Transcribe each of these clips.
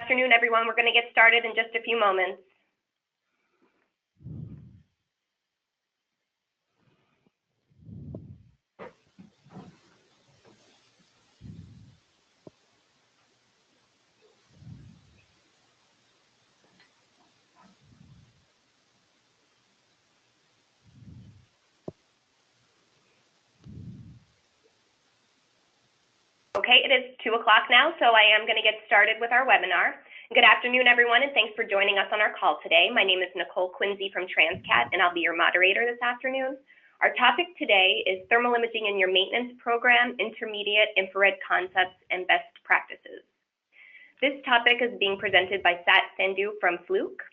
afternoon, everyone. We're going to get started in just a few moments. Okay, it is 2 o'clock now, so I am going to get started with our webinar. Good afternoon, everyone, and thanks for joining us on our call today. My name is Nicole Quincy from Transcat, and I'll be your moderator this afternoon. Our topic today is thermal imaging in your maintenance program, intermediate infrared concepts, and best practices. This topic is being presented by Sat Sandhu from Fluke.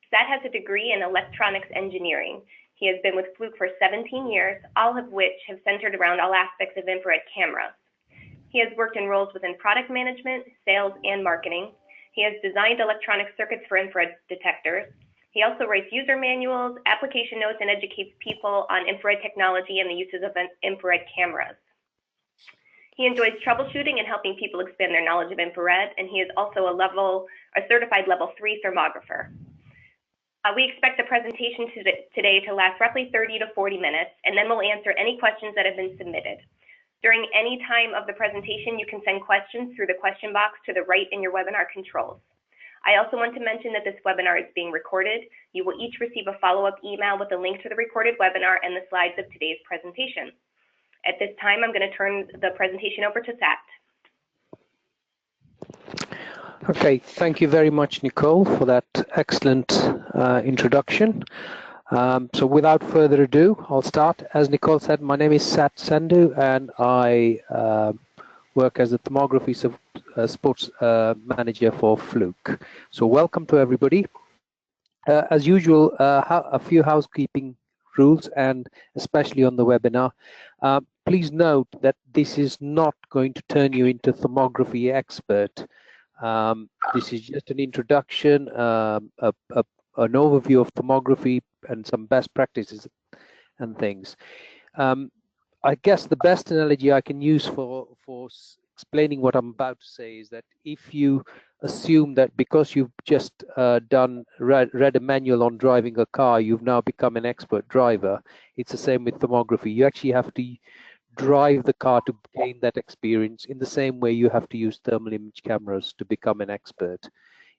Sat has a degree in electronics engineering. He has been with Fluke for 17 years, all of which have centered around all aspects of infrared cameras. He has worked in roles within product management, sales, and marketing. He has designed electronic circuits for infrared detectors. He also writes user manuals, application notes, and educates people on infrared technology and the uses of infrared cameras. He enjoys troubleshooting and helping people expand their knowledge of infrared, and he is also a certified level 3 thermographer. We expect the presentation today to last roughly 30 to 40 minutes, and then we'll answer any questions that have been submitted. During any time of the presentation, you can send questions through the question box to the right in your webinar controls. I also want to mention that this webinar is being recorded. You will each receive a follow-up email with a link to the recorded webinar and the slides of today's presentation. At this time, I'm going to turn the presentation over to Sat. Okay, thank you very much, Nicole, for that excellent introduction. So without further ado, I'll start. As Nicole said, my name is Sat Sandhu, and I work as a thermography sports manager for Fluke. So welcome to everybody. As usual, a few housekeeping rules, and especially on the webinar. Please note that this is not going to turn you into thermography expert. This is just an introduction, an overview of thermography and some best practices and things. I guess the best analogy I can use for explaining what I'm about to say is that if you assume that because you've just read a manual on driving a car, you've now become an expert driver, it's the same with thermography. You actually have to drive the car to gain that experience in the same way you have to use thermal image cameras to become an expert.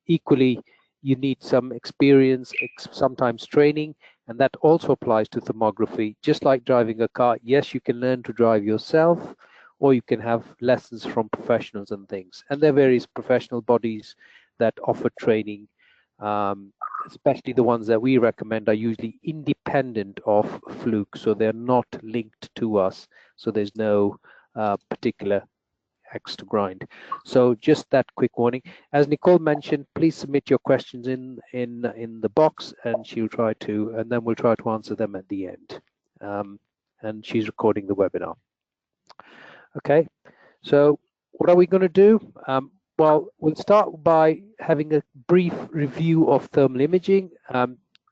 Equally, you need some experience, sometimes training, and that also applies to thermography. Just like driving a car, yes, you can learn to drive yourself, or you can have lessons from professionals and things. And there are various professional bodies that offer training, especially the ones that we recommend are usually independent of Fluke, so they're not linked to us, so there's no particular axe to grind. So just that quick warning. As Nicole mentioned, please submit your questions in the box, and then we'll try to answer them at the end. And she's recording the webinar. Okay, so what are we going to do? Well, we'll start by having a brief review of thermal imaging.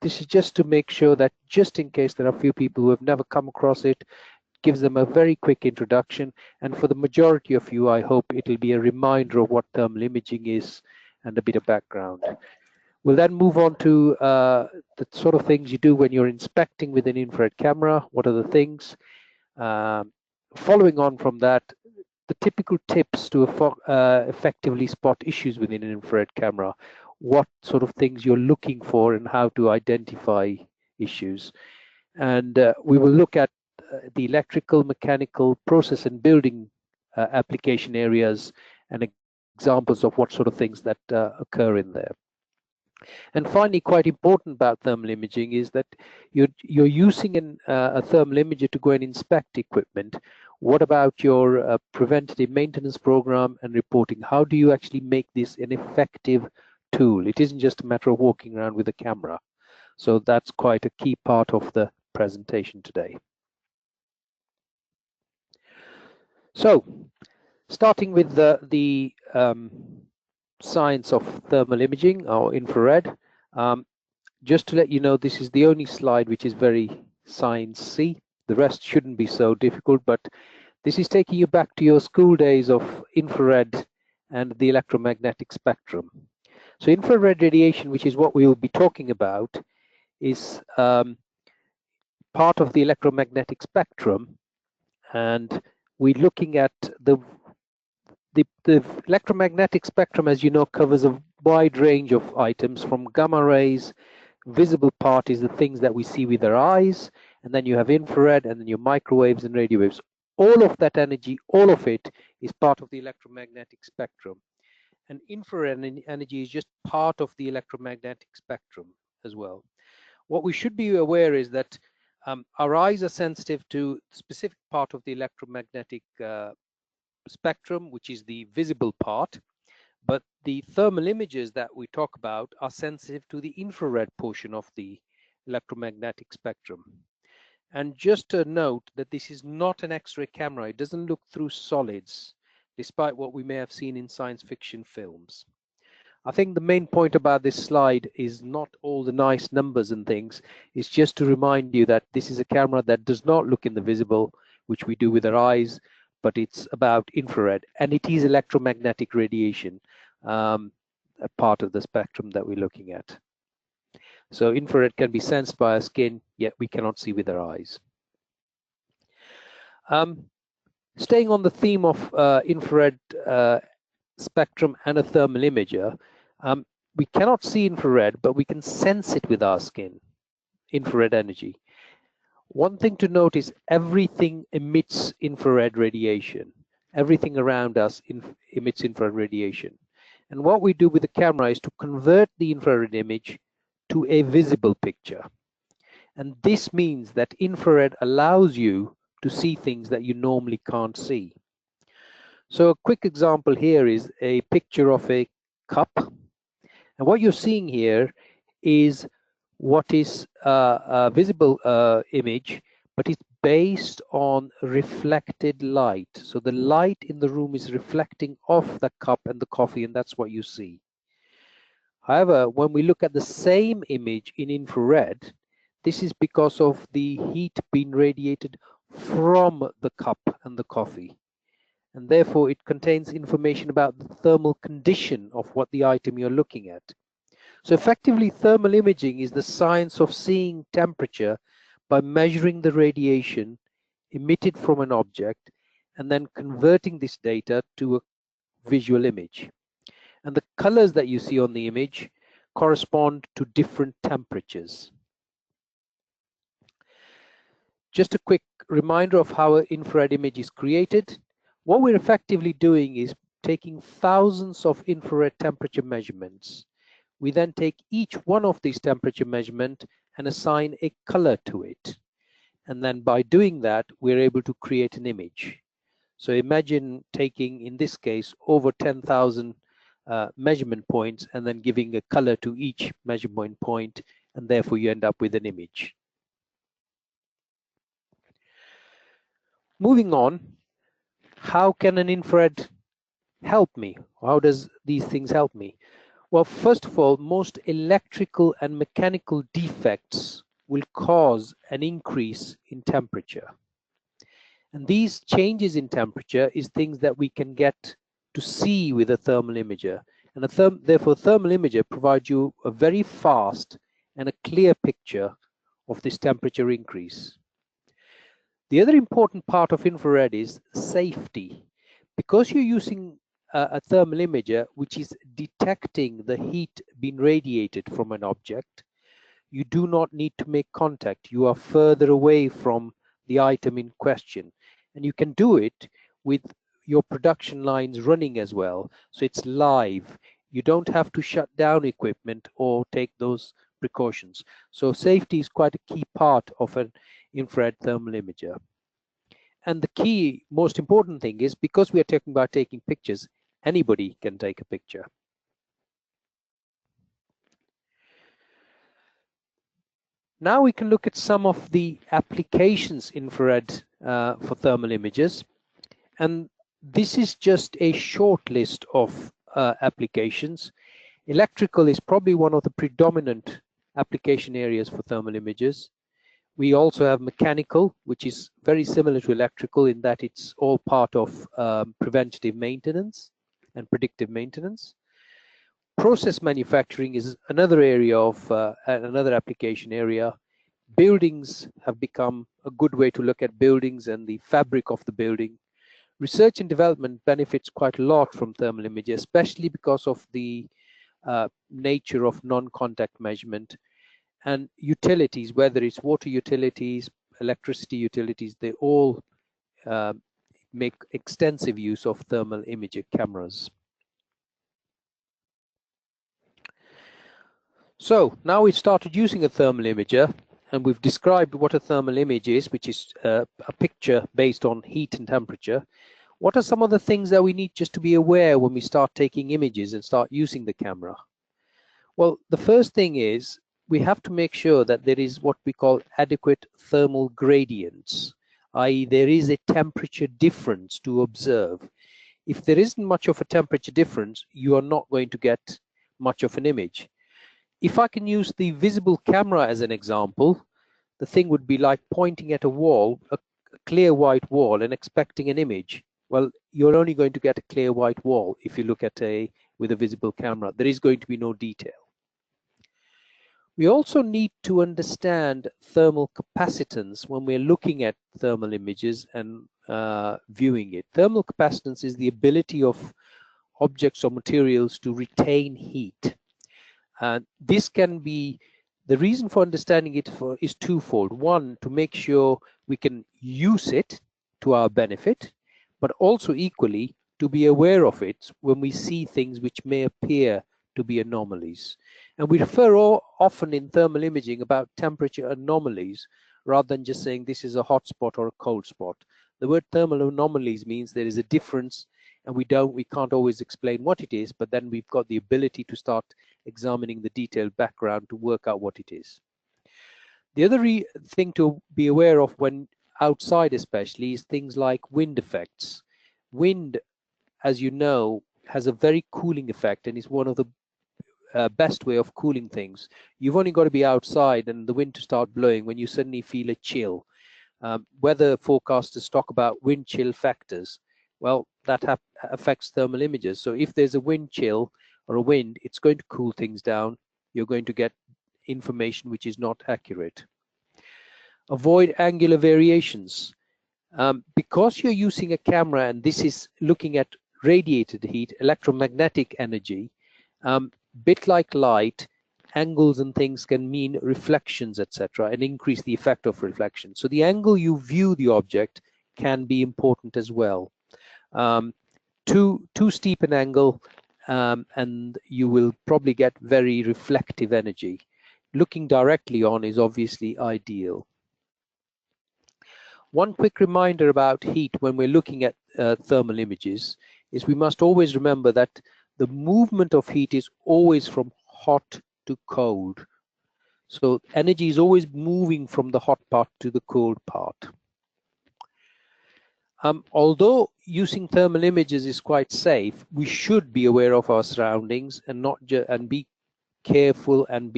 This is just to make sure that, just in case there are a few people who have never come across it, gives them a very quick introduction, and for the majority of you, I hope it'll be a reminder of what thermal imaging is and a bit of background. We'll then move on to the sort of things you do when you're inspecting with an infrared camera. What are the things? Following on from that, the typical tips to effectively spot issues within an infrared camera, what sort of things you're looking for and how to identify issues. And we will look at the electrical, mechanical, process and building application areas and examples of what sort of things that occur in there. And finally, quite important about thermal imaging is that you're using a thermal imager to go and inspect equipment. What about your preventative maintenance program and reporting? How do you actually make this an effective tool? It isn't just a matter of walking around with a camera. So that's quite a key part of the presentation today. So, starting with the science of thermal imaging or infrared, just to let you know, this is the only slide which is very science-y. The rest shouldn't be so difficult, but this is taking you back to your school days of infrared and the electromagnetic spectrum. So infrared radiation, which is what we will be talking about, is part of the electromagnetic spectrum, and we're looking at the electromagnetic spectrum, as you know, covers a wide range of items, from gamma rays. Visible part is the things that we see with our eyes, and then you have infrared, and then your microwaves and radio waves. All of that energy, all of it, is part of the electromagnetic spectrum. And infrared energy is just part of the electromagnetic spectrum as well. What we should be aware is that our eyes are sensitive to a specific part of the electromagnetic spectrum, which is the visible part, but the thermal images that we talk about are sensitive to the infrared portion of the electromagnetic spectrum. And just a note that this is not an X-ray camera. It doesn't look through solids, despite what we may have seen in science fiction films. I think the main point about this slide is not all the nice numbers and things. It's just to remind you that this is a camera that does not look in the visible, which we do with our eyes, but it's about infrared, and it is electromagnetic radiation, a part of the spectrum that we're looking at. So infrared can be sensed by our skin, yet we cannot see with our eyes. Staying on the theme of infrared spectrum and a thermal imager, we cannot see infrared, but we can sense it with our skin, infrared energy. One thing to note is everything emits infrared radiation. Everything around us emits infrared radiation. And what we do with the camera is to convert the infrared image to a visible picture. And this means that infrared allows you to see things that you normally can't see. So a quick example here is a picture of a cup. And what you're seeing here is what is a visible image, but it's based on reflected light. So the light in the room is reflecting off the cup and the coffee, and that's what you see. However, when we look at the same image in infrared, this is because of the heat being radiated from the cup and the coffee. And therefore it contains information about the thermal condition of what the item you're looking at. So effectively, thermal imaging is the science of seeing temperature by measuring the radiation emitted from an object and then converting this data to a visual image. And the colors that you see on the image correspond to different temperatures. Just a quick reminder of how an infrared image is created. What we're effectively doing is taking thousands of infrared temperature measurements. We then take each one of these temperature measurements and assign a color to it. And then by doing that, we're able to create an image. So imagine taking, in this case, over 10,000 measurement points and then giving a color to each measurement point, and therefore you end up with an image. Moving on, how can an infrared help me? How does these things help me? Well, first of all, most electrical and mechanical defects will cause an increase in temperature. And these changes in temperature is things that we can get to see with a thermal imager. And therefore, a thermal imager provides you a very fast and a clear picture of this temperature increase. The other important part of infrared is safety. Because you're using a thermal imager which is detecting the heat being radiated from an object, you do not need to make contact. You are further away from the item in question. And you can do it with your production lines running as well. So it's live. You don't have to shut down equipment or take those precautions. So safety is quite a key part of an infrared thermal imager. And the key, most important thing is, because we are talking about taking pictures, anybody can take a picture. Now we can look at some of the applications infrared for thermal images. And this is just a short list of applications. Electrical is probably one of the predominant application areas for thermal images. We also have mechanical, which is very similar to electrical in that it's all part of preventative maintenance and predictive maintenance. Process manufacturing is another area of another application area. Buildings have become a good way to look at buildings and the fabric of the building. Research and development benefits quite a lot from thermal imaging, especially because of the nature of non-contact measurement. And utilities, whether it's water utilities, electricity utilities, they all make extensive use of thermal imaging cameras. So now we've started using a thermal imager, and we've described what a thermal image is, which is a picture based on heat and temperature. What are some of the things that we need just to be aware when we start taking images and start using the camera? Well, the first thing is we have to make sure that there is what we call adequate thermal gradients, i.e. there is a temperature difference to observe. If there isn't much of a temperature difference, you are not going to get much of an image. If I can use the visible camera as an example, the thing would be like pointing at a wall, a clear white wall, and expecting an image. Well, you're only going to get a clear white wall if you look at with a visible camera. There is going to be no detail. We also need to understand thermal capacitance when we're looking at thermal images and viewing it. Thermal capacitance is the ability of objects or materials to retain heat. This can be, the reason for understanding it is twofold. One, to make sure we can use it to our benefit, but also equally to be aware of it when we see things which may appear to be anomalies. And we refer often in thermal imaging about temperature anomalies rather than just saying this is a hot spot or a cold spot. The word thermal anomalies means there is a difference, and we can't always explain what it is, but then we've got the ability to start examining the detailed background to work out what it is. The other thing to be aware of when outside especially is things like wind effects. Wind, as you know, has a very cooling effect and is one of the best way of cooling things. You've only got to be outside and the wind to start blowing when you suddenly feel a chill. Weather forecasters talk about wind chill factors. Well, that affects thermal images. So if there's a wind chill or a wind, it's going to cool things down. You're going to get information which is not accurate. Avoid angular variations. Because you're using a camera and this is looking at radiated heat, electromagnetic energy, bit like light, angles and things can mean reflections, etc., and increase the effect of reflection. So the angle you view the object can be important as well. Too steep an angle and you will probably get very reflective energy. Looking directly on is obviously ideal. One quick reminder about heat when we're looking at thermal images is we must always remember that the movement of heat is always from hot to cold. So energy is always moving from the hot part to the cold part. Although using thermal images is quite safe, we should be aware of our surroundings and be careful and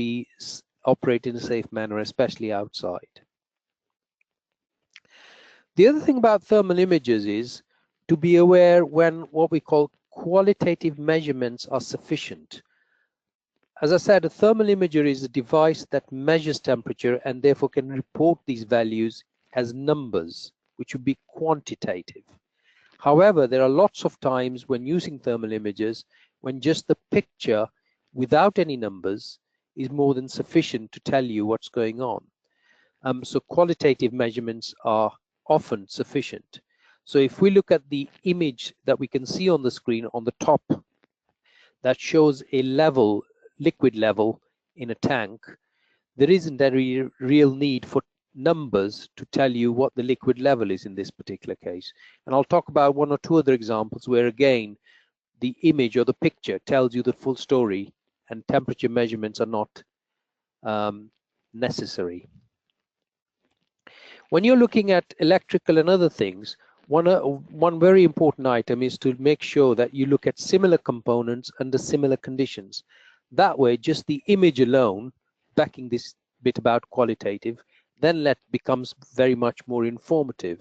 operate in a safe manner, especially outside. The other thing about thermal images is to be aware when what we call qualitative measurements are sufficient. As I said, a thermal imager is a device that measures temperature and therefore can report these values as numbers, which would be quantitative. However, there are lots of times when using thermal imagers when just the picture without any numbers is more than sufficient to tell you what's going on. So qualitative measurements are often sufficient. So if we look at the image that we can see on the screen on the top that shows a level, liquid level in a tank, there isn't any real need for numbers to tell you what the liquid level is in this particular case. And I'll talk about one or two other examples where again the image or the picture tells you the full story and temperature measurements are not necessary. When you're looking at electrical and other things, one very important item is to make sure that you look at similar components under similar conditions. That way, just the image alone, backing this bit about qualitative, then becomes very much more informative.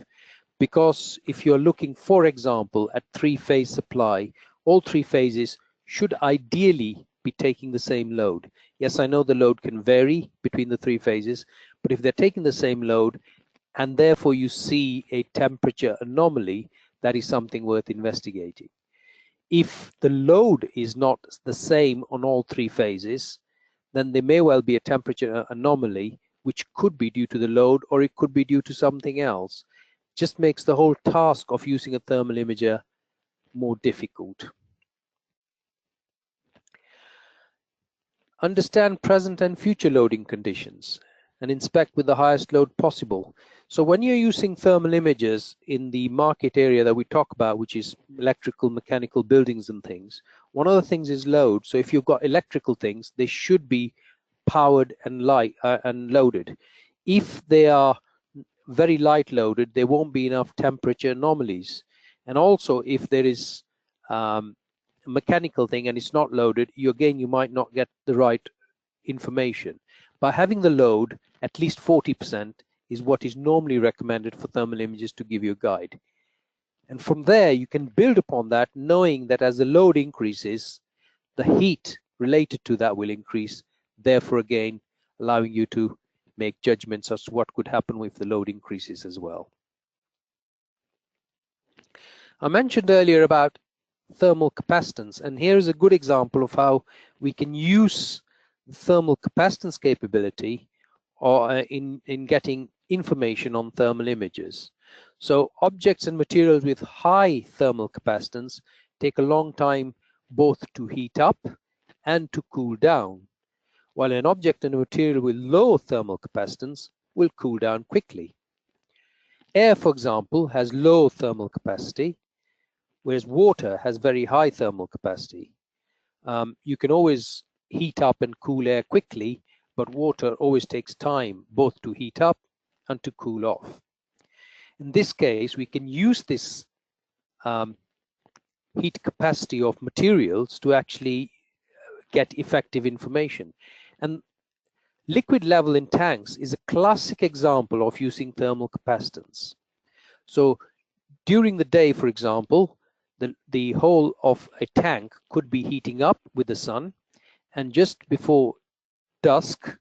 Because if you're looking, for example, at three-phase supply, all three phases should ideally be be taking the same load. Yes, I know the load can vary between the three phases, but if they're taking the same load and therefore you see a temperature anomaly, that is something worth investigating. If the load is not the same on all three phases, then there may well be a temperature anomaly, which could be due to the load or it could be due to something else. Just makes the whole task of using a thermal imager more difficult. Understand present and future loading conditions and inspect with the highest load possible. So when you're using thermal imagers in the market area that we talk about, which is electrical, mechanical buildings and things, one of the things is load. So if you've got electrical things, they should be powered and light and loaded. If they are very light loaded, there won't be enough temperature anomalies. And also if there is mechanical thing and it's not loaded, you might not get the right information. By having the load, at least 40% is what is normally recommended for thermal images to give you a guide. And from there, you can build upon that, knowing that as the load increases, the heat related to that will increase, therefore again, allowing you to make judgments as to what could happen if the load increases as well. I mentioned earlier about thermal capacitance, and here is a good example of how we can use thermal capacitance capability or in getting information on thermal images. So objects and materials with high thermal capacitance take a long time both to heat up and to cool down, while an object and a material with low thermal capacitance will cool down quickly. Air, for example, has low thermal capacity, whereas water has very high thermal capacity. You can always heat up and cool air quickly, but water always takes time both to heat up and to cool off. In this case, we can use this heat capacity of materials to actually get effective information. And liquid level in tanks is a classic example of using thermal capacitance. So during the day, for example, the whole of a tank could be heating up with the sun, and just before dusk,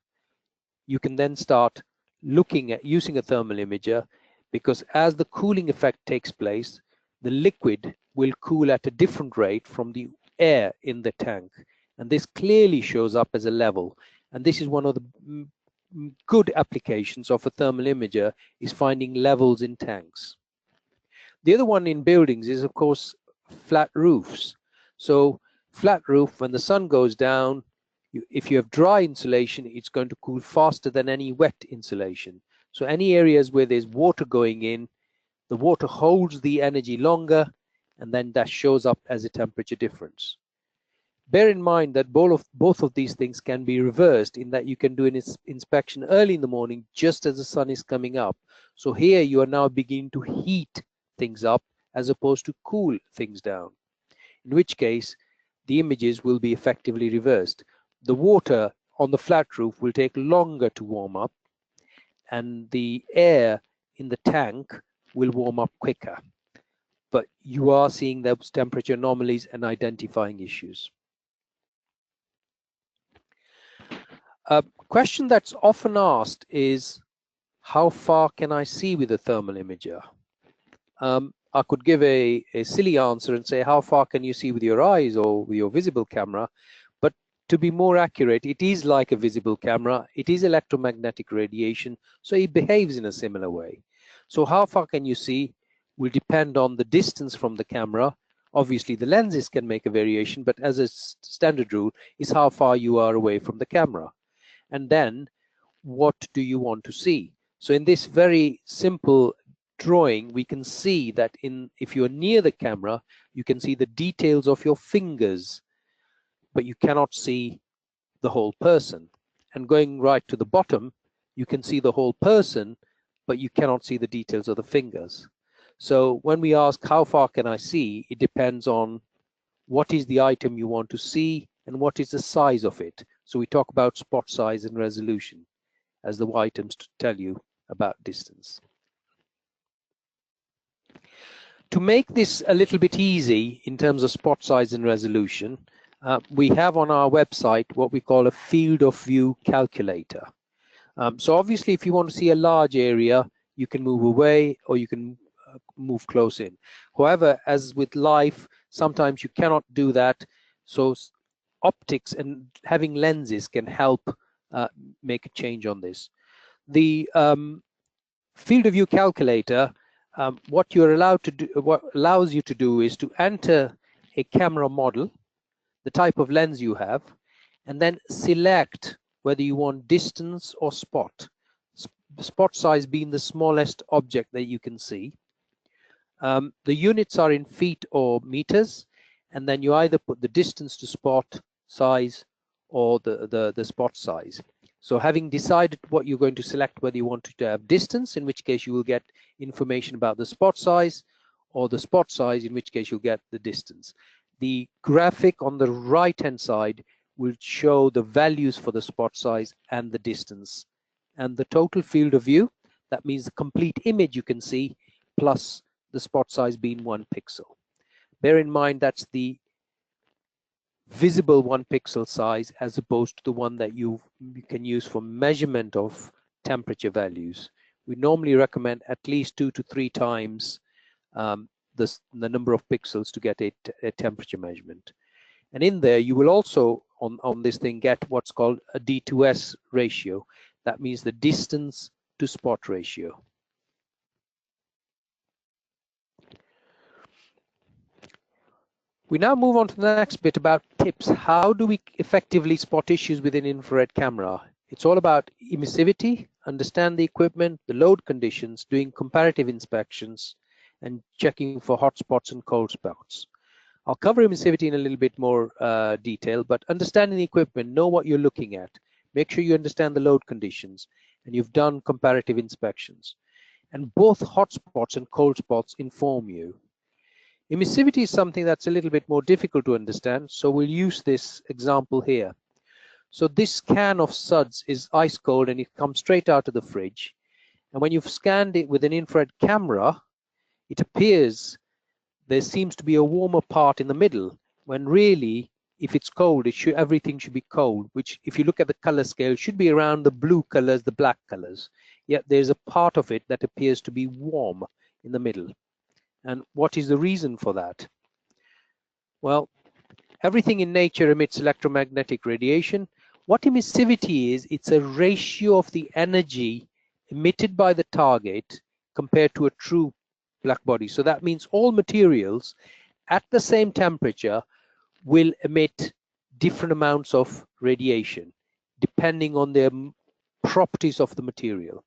you can then start looking at using a thermal imager, because as the cooling effect takes place, the liquid will cool at a different rate from the air in the tank. And this clearly shows up as a level. And this is one of the good applications of a thermal imager, is finding levels in tanks. The other one in buildings is, of course, flat roofs. So flat roof, when the sun goes down, if you have dry insulation, it's going to cool faster than any wet insulation. So any areas where there's water going in, the water holds the energy longer, and then that shows up as a temperature difference. Bear in mind that both of these things can be reversed, in that you can do an inspection early in the morning just as the sun is coming up. So here you are now beginning to heat things up as opposed to cool things down, in which case the images will be effectively reversed. The water on the flat roof will take longer to warm up, and the air in the tank will warm up quicker. But you are seeing those temperature anomalies and identifying issues. A question that's often asked is, how far can I see with a thermal imager? I could give a silly answer and say, how far can you see with your eyes or with your visible camera? But to be more accurate, it is like a visible camera. It is electromagnetic radiation, so it behaves in a similar way. So how far can you see will depend on the distance from the camera. Obviously, the lenses can make a variation, but as a standard rule is how far you are away from the camera. And then, what do you want to see? So in this very simple drawing, we can see that if you're near the camera, you can see the details of your fingers, but you cannot see the whole person. And going right to the bottom, you can see the whole person, but you cannot see the details of the fingers. So when we ask how far can I see, it depends on what is the item you want to see and what is the size of it. So we talk about spot size and resolution as the items to tell you about distance. To make this a little bit easy in terms of spot size and resolution, we have on our website what we call a field of view calculator. So obviously, if you want to see a large area, you can move away or you can move close in. However, as with life, sometimes you cannot do that. So optics and having lenses can help make a change on this. The field of view calculator, what you're allowed to do, what allows you to do is to enter a camera model, the type of lens you have, and then select whether you want distance or spot. Spot size being the smallest object that you can see. The units are in feet or meters, and then you either put the distance to spot size or the spot size. So having decided what you're going to select, whether you want to have distance, in which case you will get information about the spot size, or the spot size, in which case you'll get the distance. The graphic on the right-hand side will show the values for the spot size and the distance. And the total field of view, that means the complete image you can see, plus the spot size being 1 pixel. Bear in mind that's the visible 1 pixel size as opposed to the one that you can use for measurement of temperature values. We normally recommend at least 2 to 3 times the number of pixels to get a temperature measurement. And in there, you will also, on this thing, get what's called a D2S ratio. That means the distance to spot ratio. We now move on to the next bit about tips. How do we effectively spot issues with an infrared camera? It's all about emissivity, understand the equipment, the load conditions, doing comparative inspections, and checking for hot spots and cold spots. I'll cover emissivity in a little bit more detail, but understanding the equipment, know what you're looking at. Make sure you understand the load conditions, and you've done comparative inspections. And both hot spots and cold spots inform you. Emissivity is something that's a little bit more difficult to understand, so we'll use this example here. So this can of suds is ice cold and it comes straight out of the fridge. And when you've scanned it with an infrared camera, it appears there seems to be a warmer part in the middle, when really, if it's cold, everything should be cold, which if you look at the color scale, should be around the blue colors, the black colors. Yet there's a part of it that appears to be warm in the middle. And what is the reason for that? Well, everything in nature emits electromagnetic radiation. What emissivity is, it's a ratio of the energy emitted by the target compared to a true black body. So that means all materials at the same temperature will emit different amounts of radiation depending on their properties of the material.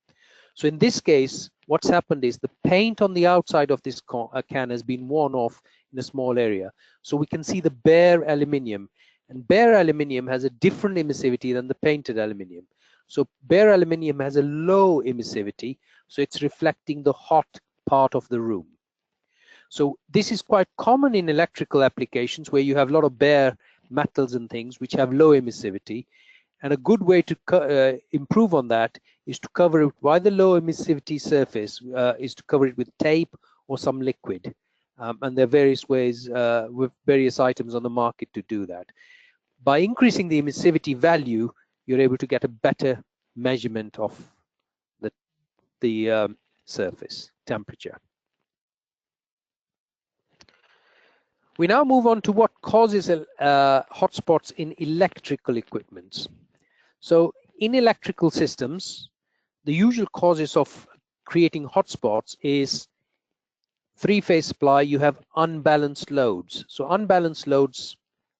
So in this case, what's happened is the paint on the outside of this can has been worn off in a small area. So we can see the bare aluminium, and bare aluminium has a different emissivity than the painted aluminium. So bare aluminium has a low emissivity, so it's reflecting the hot part of the room. So this is quite common in electrical applications where you have a lot of bare metals and things which have low emissivity. And a good way to improve on that is to cover it by the low emissivity surface, is to cover it with tape or some liquid. And there are various ways with various items on the market to do that. By increasing the emissivity value, you're able to get a better measurement of the surface temperature. We now move on to what causes hotspots in electrical equipment. So in electrical systems, the usual causes of creating hotspots is three-phase supply. You have unbalanced loads. So unbalanced loads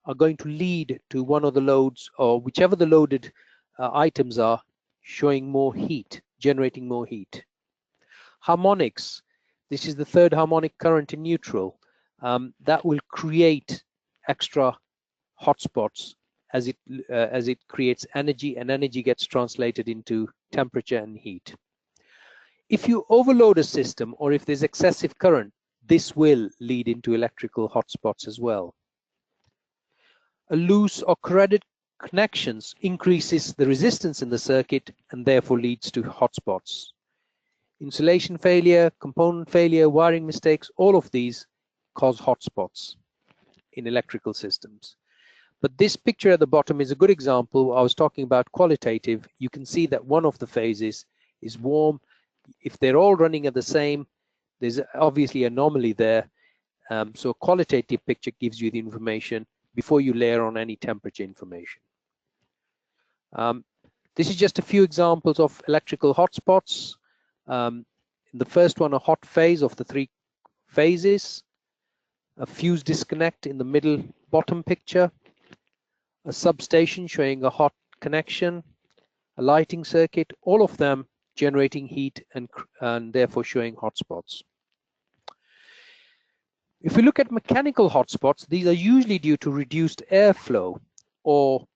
are going to lead to one of the loads, or whichever the loaded items are, showing more heat, generating more heat. Harmonics. This is the third harmonic current in neutral. That will create extra hotspots as it creates energy, and energy gets translated into temperature and heat. If you overload a system, or if there's excessive current, this will lead into electrical hotspots as well. A loose or corroded connections increases the resistance in the circuit and therefore leads to hotspots. Insulation failure, component failure, wiring mistakes, all of these cause hotspots in electrical systems. But this picture at the bottom is a good example. I was talking about qualitative. You can see that one of the phases is warm. If they're all running at the same, there's obviously an anomaly there. So a qualitative picture gives you the information before you layer on any temperature information. This is just a few examples of electrical hotspots. In the first one, a hot phase of the 3 phases, a fuse disconnect in the middle bottom picture, a substation showing a hot connection, a lighting circuit, all of them generating heat and therefore showing hotspots. If we look at mechanical hotspots, these are usually due to reduced airflow or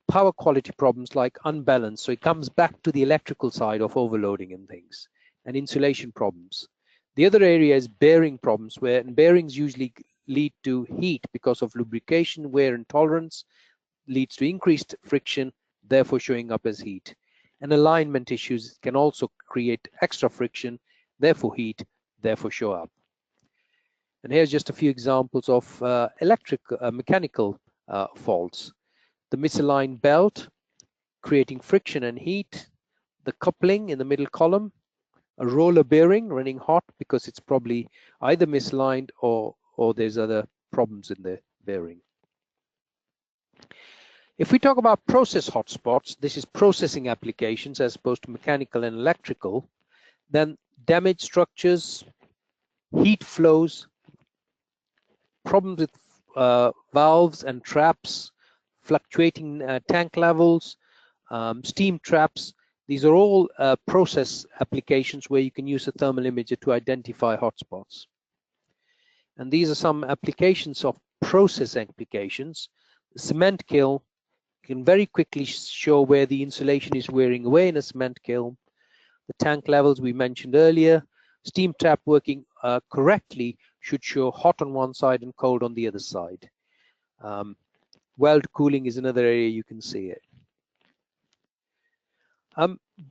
power quality problems like unbalance. So it comes back to the electrical side of overloading and things, and insulation problems. The other area is bearing problems, where bearings usually lead to heat because of lubrication, wear and tolerance, leads to increased friction, therefore showing up as heat. And alignment issues can also create extra friction, therefore heat, therefore show up. And here's just a few examples of mechanical faults. The misaligned belt creating friction and heat, the coupling in the middle column, a roller bearing running hot because it's probably either misaligned or there's other problems in the bearing. If we talk about process hotspots, this is processing applications as opposed to mechanical and electrical, then damaged structures, heat flows, problems with valves and traps, fluctuating tank levels, steam traps. These are all process applications where you can use a thermal imager to identify hotspots. And these are some applications of process applications. The cement kiln can very quickly show where the insulation is wearing away in a cement kiln. The tank levels we mentioned earlier. Steam trap working correctly should show hot on one side and cold on the other side. Weld cooling is another area you can see it.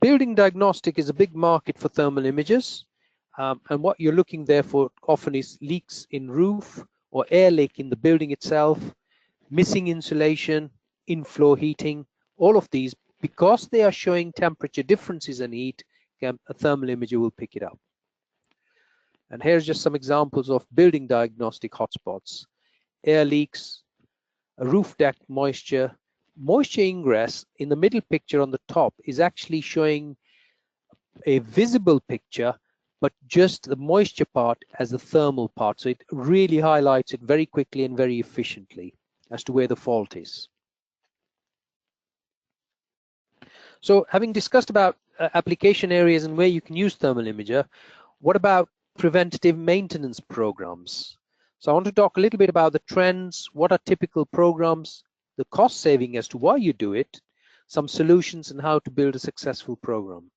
Building diagnostic is a big market for thermal imagers, and what you're looking there for often is leaks in roof or air leak in the building itself, missing insulation, in-floor heating. All of these, because they are showing temperature differences in heat, a thermal imager will pick it up. And here's just some examples of building diagnostic hotspots. Air leaks, a roof deck moisture ingress in the middle picture on the top is actually showing a visible picture, but just the moisture part as the thermal part. So it really highlights it very quickly and very efficiently as to where the fault is. So having discussed about application areas and where you can use thermal imager, what about preventative maintenance programs? So I want to talk a little bit about the trends, what are typical programs, the cost saving as to why you do it, some solutions and how to build a successful program.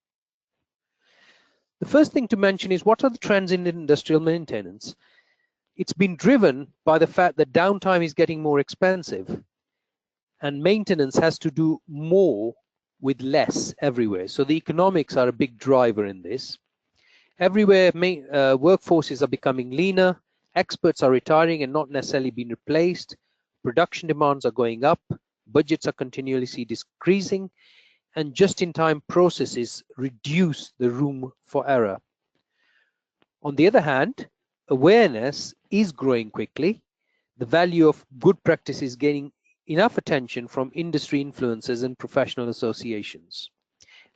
The first thing to mention is what are the trends in industrial maintenance? It's been driven by the fact that downtime is getting more expensive and maintenance has to do more with less everywhere. So the economics are a big driver in this. Everywhere workforces are becoming leaner, experts are retiring and not necessarily being replaced, production demands are going up, budgets are continuously decreasing, and just-in-time processes reduce the room for error. On the other hand, awareness is growing quickly. The value of good practice is gaining enough attention from industry influencers and professional associations.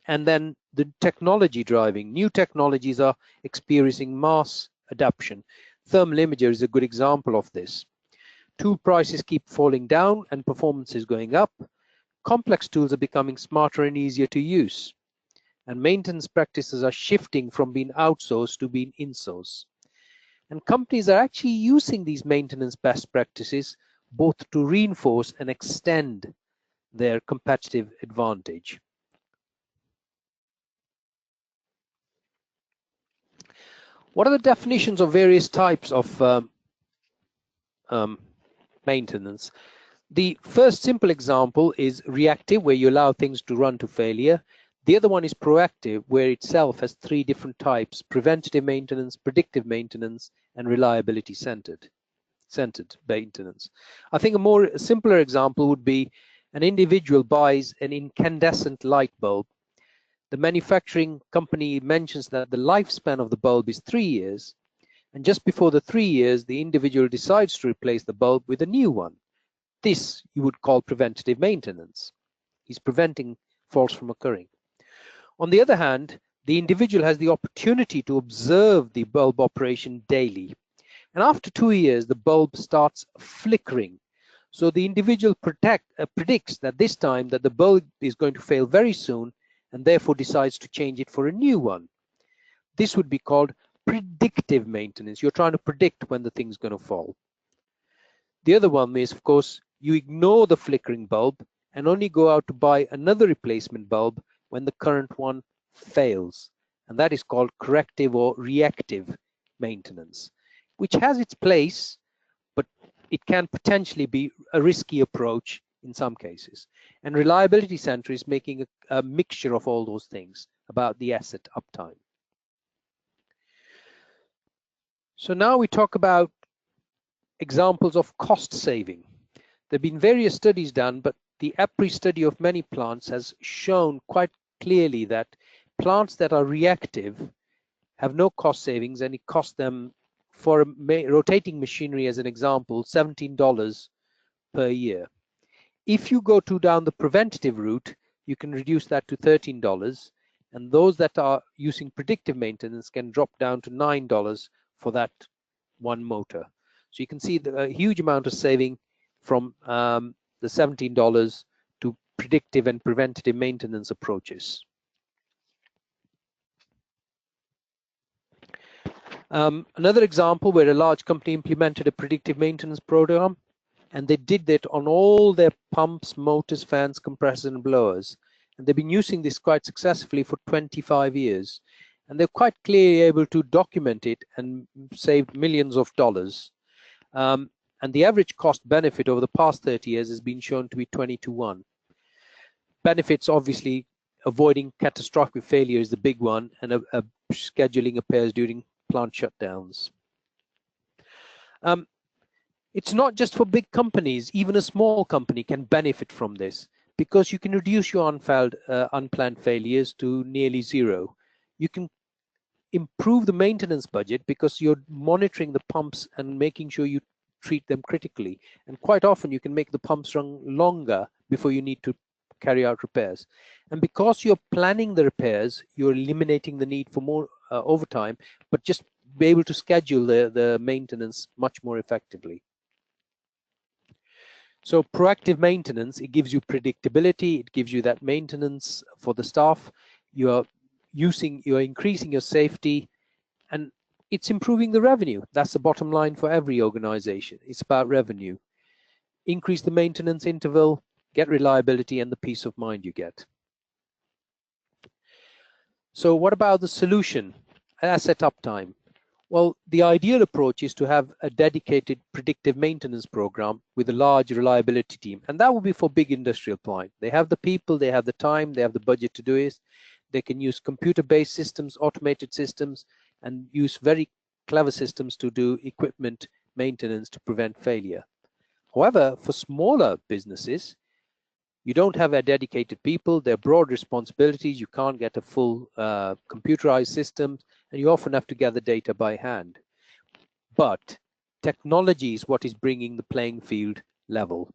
And then the technology driving. New technologies are experiencing mass adoption. Thermal imager is a good example of this. Tool prices keep falling down and performance is going up. Complex tools are becoming smarter and easier to use. And maintenance practices are shifting from being outsourced to being insourced. And companies are actually using these maintenance best practices both to reinforce and extend their competitive advantage. What are the definitions of various types of maintenance? The first simple example is reactive, where you allow things to run to failure. The other one is proactive, where itself has 3 different types: preventative maintenance, predictive maintenance, and reliability centered. centered maintenance. I think a simpler example would be an individual buys an incandescent light bulb. The manufacturing company mentions that the lifespan of the bulb is 3 years, and just before the 3 years, the individual decides to replace the bulb with a new one. This you would call preventative maintenance. He's preventing faults from occurring. On the other hand, the individual has the opportunity to observe the bulb operation daily. And after 2 years, the bulb starts flickering. So the individual predicts that this time that the bulb is going to fail very soon, and therefore decides to change it for a new one. This would be called predictive maintenance. You're trying to predict when the thing's going to fall. The other one is, of course, you ignore the flickering bulb and only go out to buy another replacement bulb when the current one fails. And that is called corrective or reactive maintenance, which has its place, but it can potentially be a risky approach in some cases. And Reliability Center is making a mixture of all those things about the asset uptime. So now we talk about examples of cost saving. There have been various studies done, but the APRI study of many plants has shown quite clearly that plants that are reactive have no cost savings, and it costs them, for rotating machinery as an example, $17 per year. If you go down the preventative route, you can reduce that to $13, and those that are using predictive maintenance can drop down to $9 for that one motor. So you can see a huge amount of saving from the $17 to predictive and preventative maintenance approaches. Another example where a large company implemented a predictive maintenance program, and they did that on all their pumps, motors, fans, compressors, and blowers. And they've been using this quite successfully for 25 years. And they're quite clearly able to document it and saved millions of dollars. And the average cost benefit over the past 30 years has been shown to be 20-1. Benefits, obviously, avoiding catastrophic failure is the big one, and scheduling repairs during plant shutdowns. It's not just for big companies. Even a small company can benefit from this, because you can reduce your unplanned failures to nearly zero. You can improve the maintenance budget because you're monitoring the pumps and making sure you treat them critically. And quite often you can make the pumps run longer before you need to carry out repairs. And because you're planning the repairs, you're eliminating the need for more overtime, but just be able to schedule the maintenance much more effectively. So proactive maintenance, it gives you predictability, it gives you that maintenance for the staff, you're increasing your safety, and it's improving the revenue. That's the bottom line for every organization. It's about revenue. Increase the maintenance interval, get reliability, and the peace of mind you get. So what about the solution? Asset uptime. Well, the ideal approach is to have a dedicated predictive maintenance program with a large reliability team. And that would be for big industrial plants. They have the people, they have the time, they have the budget to do it. They can use computer-based systems, automated systems, and use very clever systems to do equipment maintenance to prevent failure. However, for smaller businesses, you don't have a dedicated people, they're broad responsibilities, you can't get a full computerized system, and you often have to gather data by hand. But technology is what is bringing the playing field level.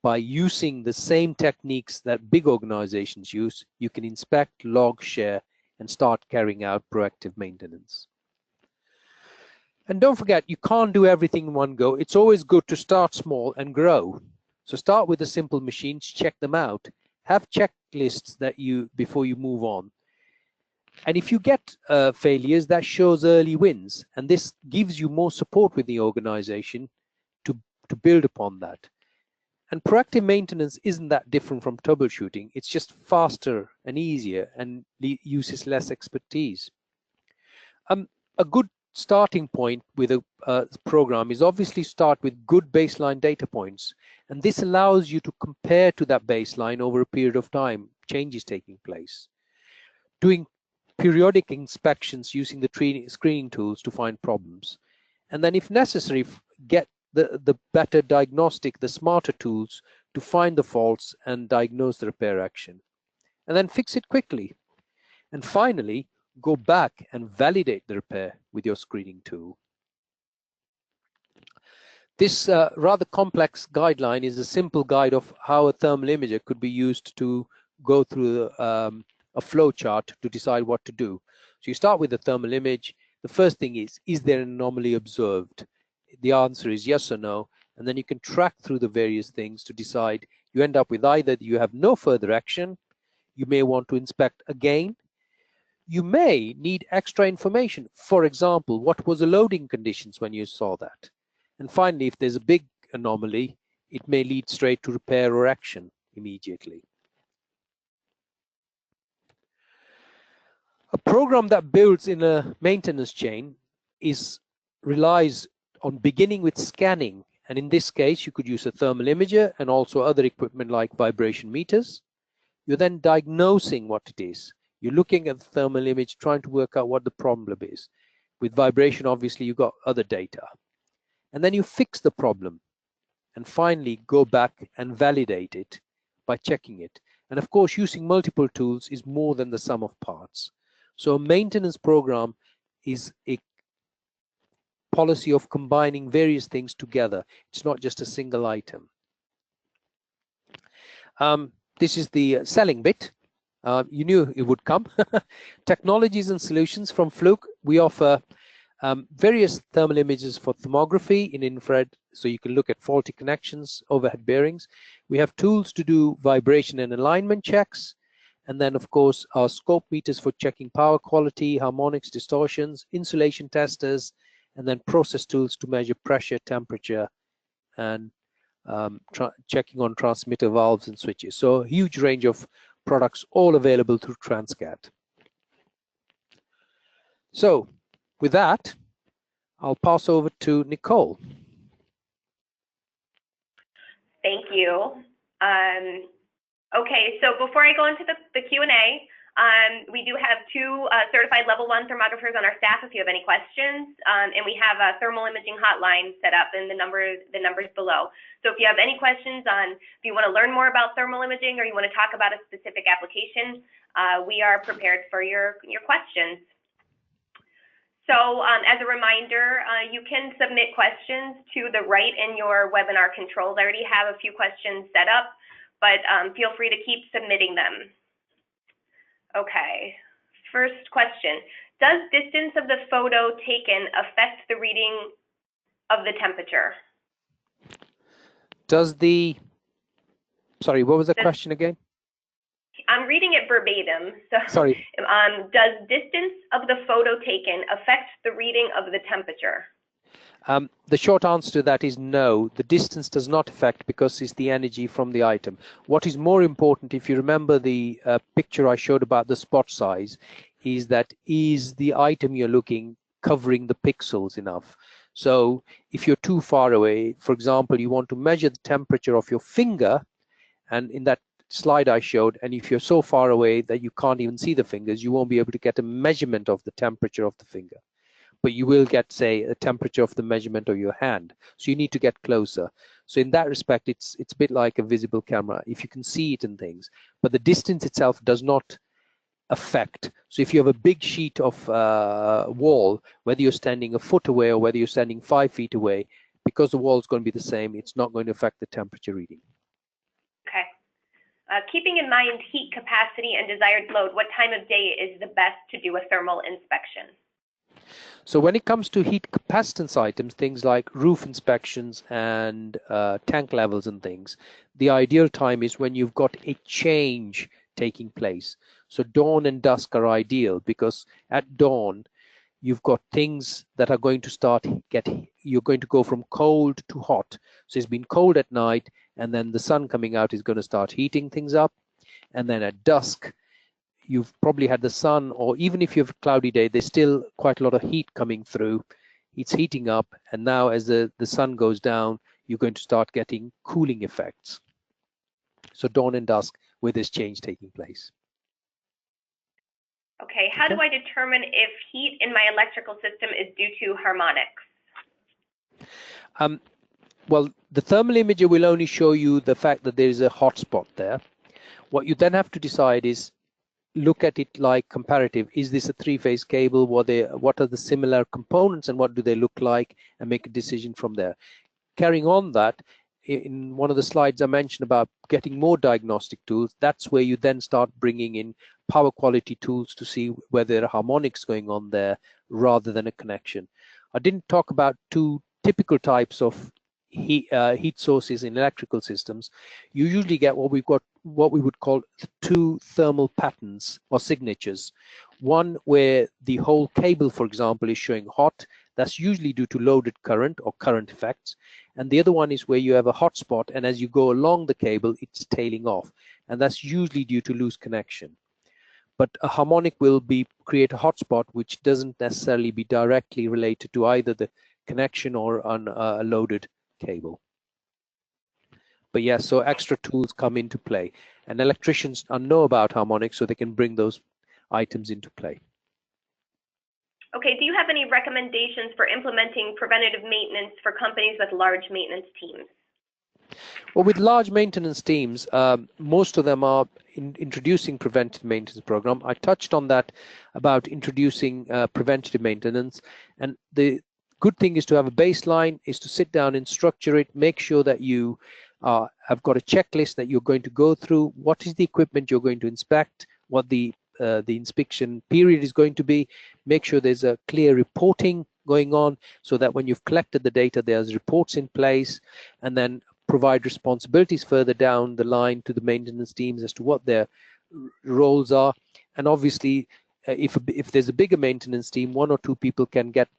By using the same techniques that big organizations use, you can inspect, log, share, and start carrying out proactive maintenance. And don't forget, you can't do everything in one go. It's always good to start small and grow. So start with the simple machines, check them out, have checklists before you move on. And if you get failures, that shows early wins, and this gives you more support with the organization to build upon that. And proactive maintenance isn't that different from troubleshooting. It's just faster and easier and uses less expertise. A good starting point with a program is obviously start with good baseline data points. And this allows you to compare to that baseline over a period of time, changes taking place. Doing periodic inspections using the screening tools to find problems. And then if necessary, get the better diagnostic, the smarter tools to find the faults and diagnose the repair action, and then fix it quickly. And finally, go back and validate the repair with your screening tool. This rather complex guideline is a simple guide of how a thermal imager could be used to go through a flow chart to decide what to do. So you start with the thermal image. The first thing is there an anomaly observed? The answer is yes or no. And then you can track through the various things to decide. You end up with either you have no further action, you may want to inspect again, you may need extra information. For example, what was the loading conditions when you saw that? And finally, if there's a big anomaly, it may lead straight to repair or action immediately. A program that builds in a maintenance chain relies on beginning with scanning. And in this case, you could use a thermal imager and also other equipment like vibration meters. You're then diagnosing what it is. You're looking at the thermal image, trying to work out what the problem is. With vibration, obviously, you've got other data. And then you fix the problem. And finally, go back and validate it by checking it. And of course, using multiple tools is more than the sum of parts. So a maintenance program is a policy of combining various things together. It's not just a single item. This is the selling bit. You knew it would come. Technologies and solutions from Fluke. We offer various thermal images for thermography in infrared, so you can look at faulty connections, overhead bearings. We have tools to do vibration and alignment checks. And then, of course, our scope meters for checking power quality, harmonics, distortions, insulation testers, and then process tools to measure pressure, temperature, and checking on transmitter valves and switches. So a huge range of products, all available through Transcat. So with that, I'll pass over to Nicole. Thank you. Okay, so before I go into the Q&A, we do have two certified level 1 thermographers on our staff if you have any questions, and we have a thermal imaging hotline set up in the numbers below. So if you have any questions on, if you want to learn more about thermal imaging or you want to talk about a specific application, we are prepared for your questions. So as a reminder, you can submit questions to the right in your webinar controls. I already have a few questions set up, but feel free to keep submitting them. Okay, first question. Does distance of the photo taken affect the reading of the temperature? Does the, sorry, what was the question again? I'm reading it verbatim. So, sorry. Does distance of the photo taken affect the reading of the temperature? The short answer to that is no. The distance does not affect because it's the energy from the item. What is more important, if you remember the picture I showed about the spot size, is that is the item you're looking covering the pixels enough. So if you're too far away, for example, you want to measure the temperature of your finger, and in that slide I showed, and if you're so far away that you can't even see the fingers, you won't be able to get a measurement of the temperature of the finger. But you will get, say, a temperature of the measurement of your hand. So you need to get closer. So in that respect, it's a bit like a visible camera, if you can see it in things. But the distance itself does not affect. So if you have a big sheet of wall, whether you're standing a foot away or whether you're standing 5 feet away, because the wall is going to be the same, it's not going to affect the temperature reading. Okay. Keeping in mind heat capacity and desired load, what time of day is the best to do a thermal inspection? So when it comes to heat capacitance items, things like roof inspections and tank levels and things, the ideal time is when you've got a change taking place. So dawn and dusk are ideal because at dawn, you've got things that are going to start you're going to go from cold to hot. So it's been cold at night, and then the sun coming out is going to start heating things up. And then at dusk, you've probably had the sun, or even if you have a cloudy day, there's still quite a lot of heat coming through. It's heating up, and now as the sun goes down, you're going to start getting cooling effects. So dawn and dusk, where there's change taking place. Okay, how do I determine if heat in my electrical system is due to harmonics? Well, the thermal imager will only show you the fact that there is a hotspot there. What you then have to decide is look at it like comparative. Is this a three-phase cable? What are the similar components and what do they look like, and make a decision from there. Carrying on that, in one of the slides I mentioned about getting more diagnostic tools, that's where you then start bringing in power quality tools to see whether there are harmonics going on there rather than a connection. I didn't talk about two typical types of heat sources in electrical systems. You usually get what we would call two thermal patterns or signatures. One where the whole cable, for example, is showing hot. That's usually due to loaded current or current effects. And the other one is where you have a hot spot, and as you go along the cable, it's tailing off. And that's usually due to loose connection. But a harmonic will create a hotspot, which doesn't necessarily be directly related to either the connection or on a loaded cable. But yes, so extra tools come into play, and electricians know about harmonics, so they can bring those items into play. Okay, do you have any recommendations for implementing preventative maintenance for companies with large maintenance teams? Well, with large maintenance teams, most of them are introducing preventative maintenance program. I touched on that about introducing preventative maintenance, and the good thing is to have a baseline, is to sit down and structure it, make sure that you have got a checklist that you're going to go through, what is the equipment you're going to inspect, what the inspection period is going to be, make sure there's a clear reporting going on so that when you've collected the data, there's reports in place, and then provide responsibilities further down the line to the maintenance teams as to what their roles are. And obviously, if there's a bigger maintenance team, one or two people can get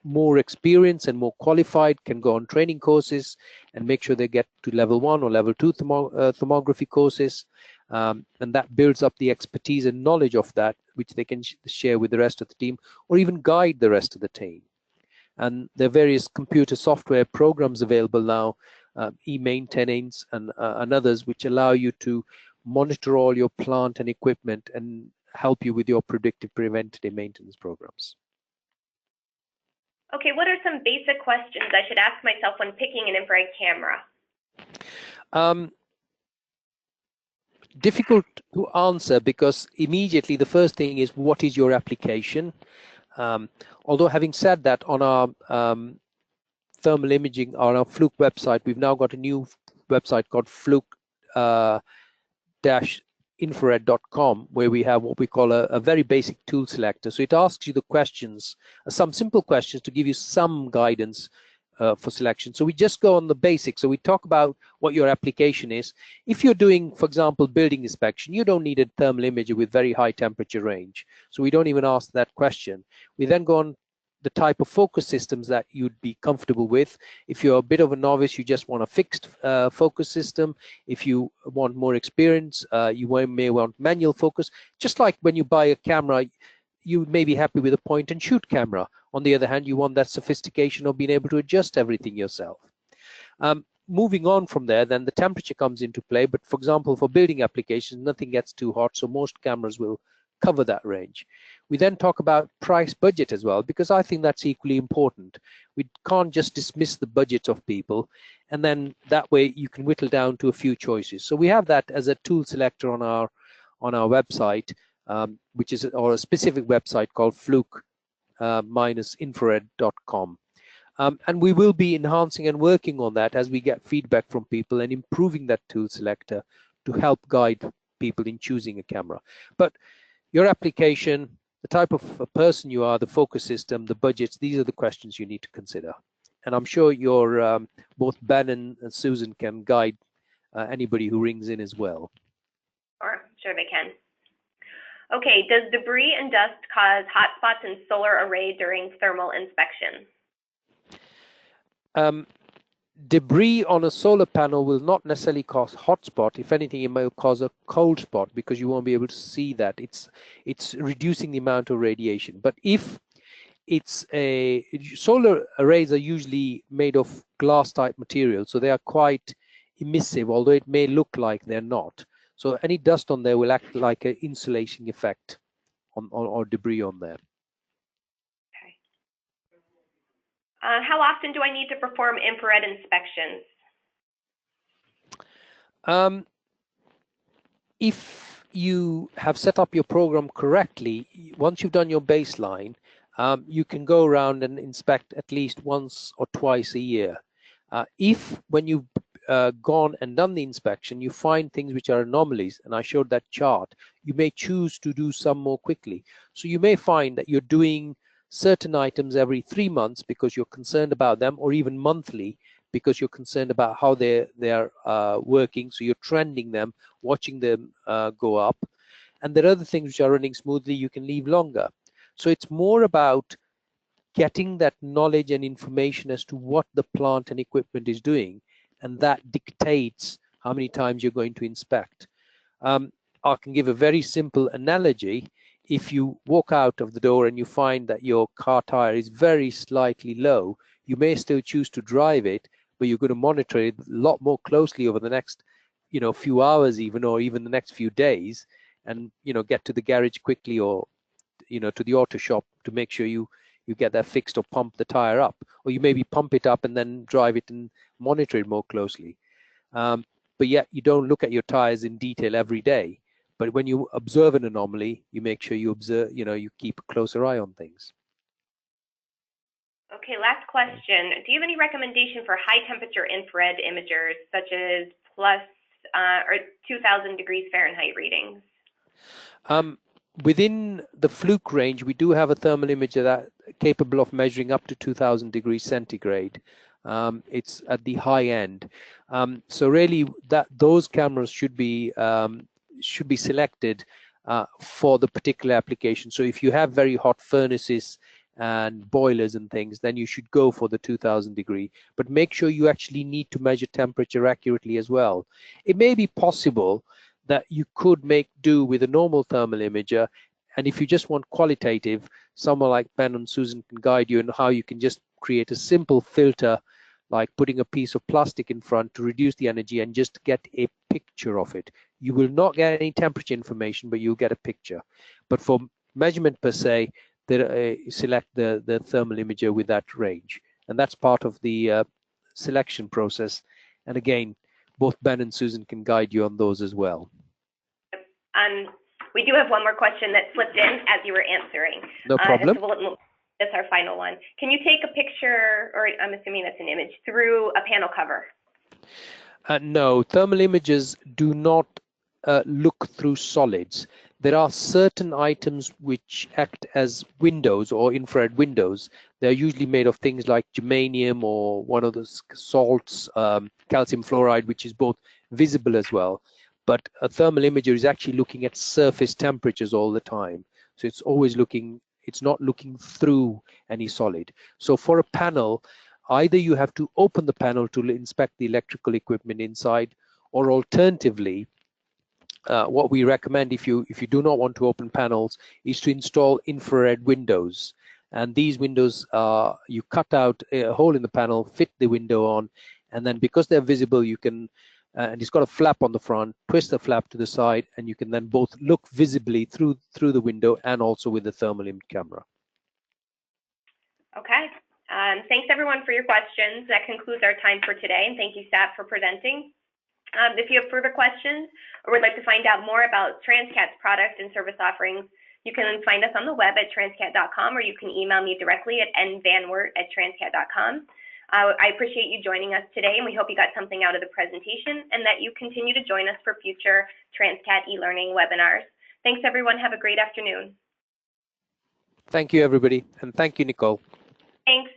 more experience and more qualified, can go on training courses and make sure they get to level 1 or level 2 thermography courses. And that builds up the expertise and knowledge of that, which they can share with the rest of the team, or even guide the rest of the team. And there are various computer software programs available now, e-maintenance and others, which allow you to monitor all your plant and equipment and help you with your predictive preventative maintenance programs. Okay, what are some basic questions I should ask myself when picking an infrared camera? Difficult to answer, because immediately the first thing is, what is your application? Although having said that, on our thermal imaging, on our Fluke website, we've now got a new website called fluke-infrared.com, where we have what we call a very basic tool selector. So it asks you the questions, some simple questions to give you some guidance for selection. So we just go on the basics. So we talk about what your application is. If you're doing, for example, building inspection, you don't need a thermal imager with very high temperature range. So we don't even ask that question. We then go on the type of focus systems that you'd be comfortable with. If you're a bit of a novice, you just want a fixed focus system. If you want more experience, you may want manual focus. Just like when you buy a camera, you may be happy with a point and shoot camera. On the other hand, you want that sophistication of being able to adjust everything yourself. Moving on from there, then the temperature comes into play. But for example, for building applications, nothing gets too hot, so most cameras will cover that range. We then talk about price budget as well, because I think that's equally important. We can't just dismiss the budgets of people, and then that way you can whittle down to a few choices. So we have that as a tool selector on our website, which is or a specific website called fluke-infrared.com. And we will be enhancing and working on that as we get feedback from people and improving that tool selector to help guide people in choosing a camera. But your application, the type of a person you are, the focus system, the budgets, these are the questions you need to consider. And I'm sure your both Ben and Susan can guide anybody who rings in as well. Sure they can. Okay, does debris and dust cause hotspots in solar array during thermal inspection? Debris on a solar panel will not necessarily cause hotspot. If anything, it may cause a cold spot because you won't be able to see that. It's reducing the amount of radiation. But if it's solar arrays are usually made of glass type material, so they are quite emissive, although it may look like they're not. So any dust on there will act like an insulating effect on or debris on there. How often do I need to perform infrared inspections? If you have set up your program correctly, once you've done your baseline, you can go around and inspect at least once or twice a year. If when you've gone and done the inspection, you find things which are anomalies, and I showed that chart, you may choose to do some more quickly. So you may find that you're doing certain items every 3 months because you're concerned about them, or even monthly because you're concerned about how they're working. So you're trending them, watching them go up. And there are other things which are running smoothly, you can leave longer. So it's more about getting that knowledge and information as to what the plant and equipment is doing, and that dictates how many times you're going to inspect. I can give a very simple analogy. If you walk out of the door and you find that your car tire is very slightly low, you may still choose to drive it, but you're going to monitor it a lot more closely over the next, few hours even, or even the next few days, and, get to the garage quickly, or, to the auto shop to make sure you get that fixed, or pump the tire up, or you maybe pump it up and then drive it and monitor it more closely. But yet you don't look at your tires in detail every day. But when you observe an anomaly, you make sure you observe, you keep a closer eye on things. Okay, last question. Do you have any recommendation for high temperature infrared imagers, such as plus or 2000 degrees Fahrenheit readings? Within the Fluke range, we do have a thermal imager that capable of measuring up to 2000 degrees centigrade. It's at the high end. So really, those cameras should be selected for the particular application. So if you have very hot furnaces and boilers and things, then you should go for the 2000 degree. But make sure you actually need to measure temperature accurately as well. It may be possible that you could make do with a normal thermal imager, and if you just want qualitative, someone like Ben and Susan can guide you on how you can just create a simple filter, like putting a piece of plastic in front to reduce the energy and just get a picture of it. You will not get any temperature information, but you'll get a picture. But for measurement per se, select the thermal imager with that range, and that's part of the selection process. And again, both Ben and Susan can guide you on those as well. We do have one more question that slipped in as you were answering. No problem. That's our final one. Can you take a picture, or I'm assuming that's an image, through a panel cover? No, thermal imagers do not look through solids. There are certain items which act as windows or infrared windows. They're usually made of things like germanium or one of those salts, calcium fluoride, which is both visible as well. But a thermal imager is actually looking at surface temperatures all the time. So it's always it's not looking through any solid. So for a panel, either you have to open the panel to inspect the electrical equipment inside, or alternatively, what we recommend if you do not want to open panels is to install infrared windows. And these windows, you cut out a hole in the panel, fit the window on, and then because they're visible, you can, and it's got a flap on the front, twist the flap to the side, and you can then both look visibly through the window and also with the thermal image camera. Okay. Thanks everyone for your questions. That concludes our time for today, and thank you, Sat, for presenting. If you have further questions or would like to find out more about Transcat's product and service offerings, you can find us on the web at transcat.com, or you can email me directly at nvanwert@transcat.com. I appreciate you joining us today, and we hope you got something out of the presentation and that you continue to join us for future Transcat e-learning webinars. Thanks, everyone. Have a great afternoon. Thank you, everybody, and thank you, Nicole. Thanks.